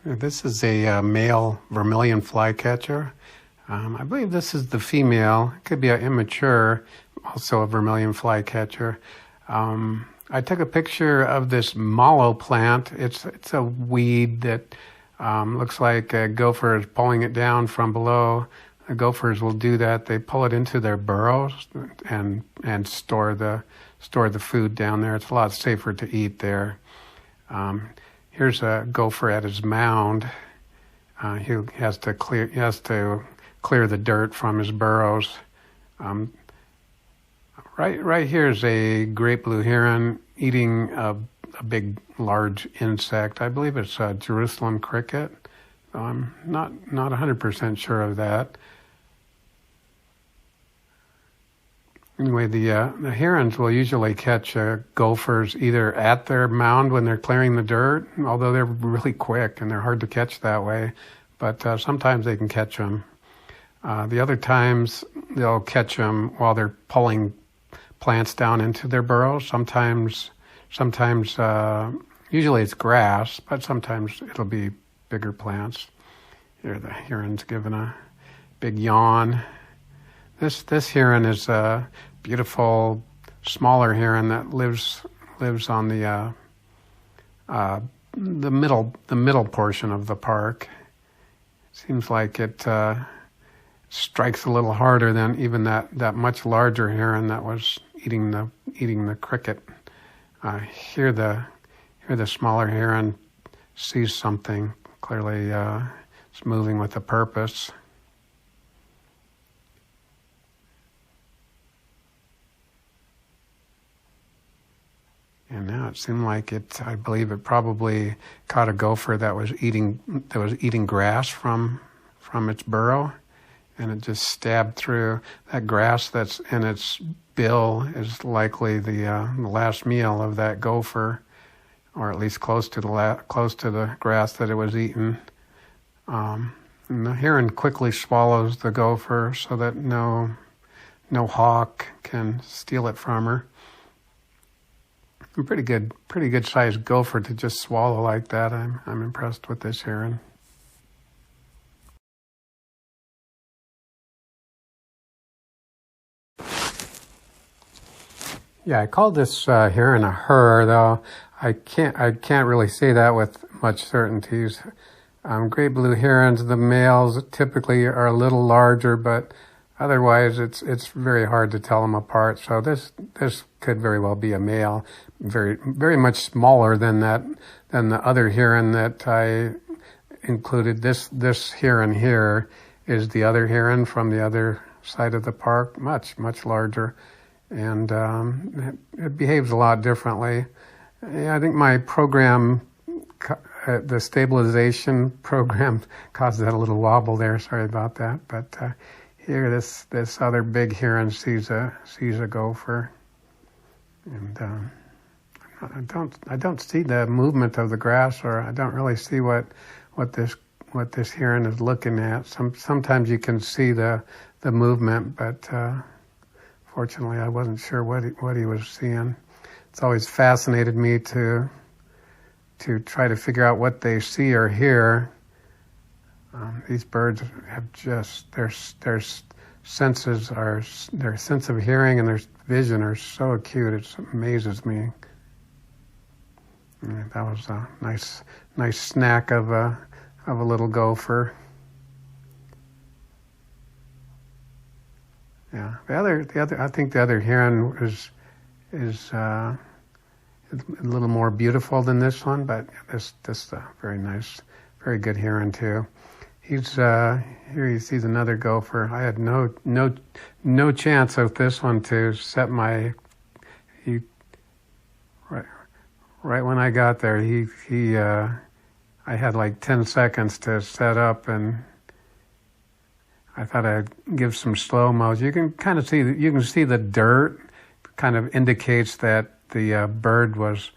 This is a male vermilion flycatcher. I believe this is the female. It could be an immature, also a vermilion flycatcher. I took a picture of this mallow plant. It's a weed that looks like a gopher is pulling it down from below. The gophers will do that. They pull it into their burrows and store the food down there. It's a lot safer to eat there. Here's a gopher at his mound. He has to clear the dirt from his burrows. Right here is a great blue heron eating a big, large insect. I believe it's a Jerusalem cricket. I'm not 100% sure of that. Anyway, the herons will usually catch gophers either at their mound when they're clearing the dirt, although they're really quick and they're hard to catch that way. But sometimes they can catch them. The other times they'll catch them while they're pulling plants down into their burrows. Sometimes, usually it's grass, but sometimes it'll be bigger plants. Here the heron's giving a big yawn. This heron is a beautiful, smaller heron that lives on the middle portion of the park. Seems like it strikes a little harder than even that much larger heron that was eating the cricket. Here the smaller heron sees something. Clearly, it's moving with a purpose. And now it seemed like I believe it probably caught a gopher that was eating grass from its burrow, and it just stabbed through. That grass that's in its bill is likely the last meal of that gopher, or at least close to the grass that it was eating. And the heron quickly swallows the gopher so that no hawk can steal it from her. A pretty good sized gopher to just swallow like that. I'm impressed with this heron. Yeah, I called this heron a her, though I can't really say that with much certainty. Great blue herons, the males typically are a little larger, but otherwise it's very hard to tell them apart. So this could very well be a male, very very much smaller than the other heron that I included. This heron here is the other heron from the other side of the park, much larger, and it behaves a lot differently. I think my program, the stabilization program, caused that a little wobble there. Sorry about that, but. Here, this other big heron sees a gopher, and I don't see the movement of the grass, or I don't really see what this heron is looking at. Sometimes you can see the movement, but fortunately, I wasn't sure what he was seeing. It's always fascinated me to try to figure out what they see or hear. These birds have just their sense of hearing and their vision are so acute. It amazes me. And that was a nice snack of a little gopher. Yeah, the other. I think the other heron is a little more beautiful than this one, but this very nice, very good heron too. He's here. He sees another gopher. I had no chance of this one to set my. Right when I got there, I had like 10 seconds to set up, and I thought I'd give some slow-mos. You can kind of see the dirt kind of indicates that the bird was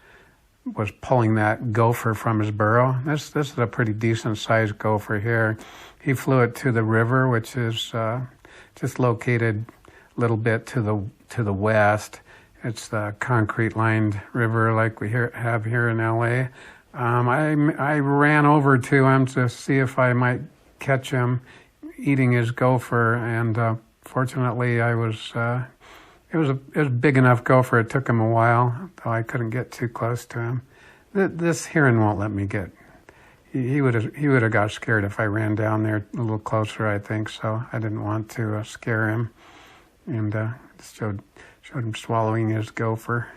pulling that gopher from his burrow. This is a pretty decent sized gopher here. He flew it to the river, which is just located a little bit to the west. It's the concrete lined river like we have here in LA. I ran over to him to see if I might catch him eating his gopher, and fortunately, it was a big enough gopher. It took him a while, though I couldn't get too close to him. This heron won't let me get. He would have got scared if I ran down there a little closer, I think. So I didn't want to scare him, and showed him swallowing his gopher.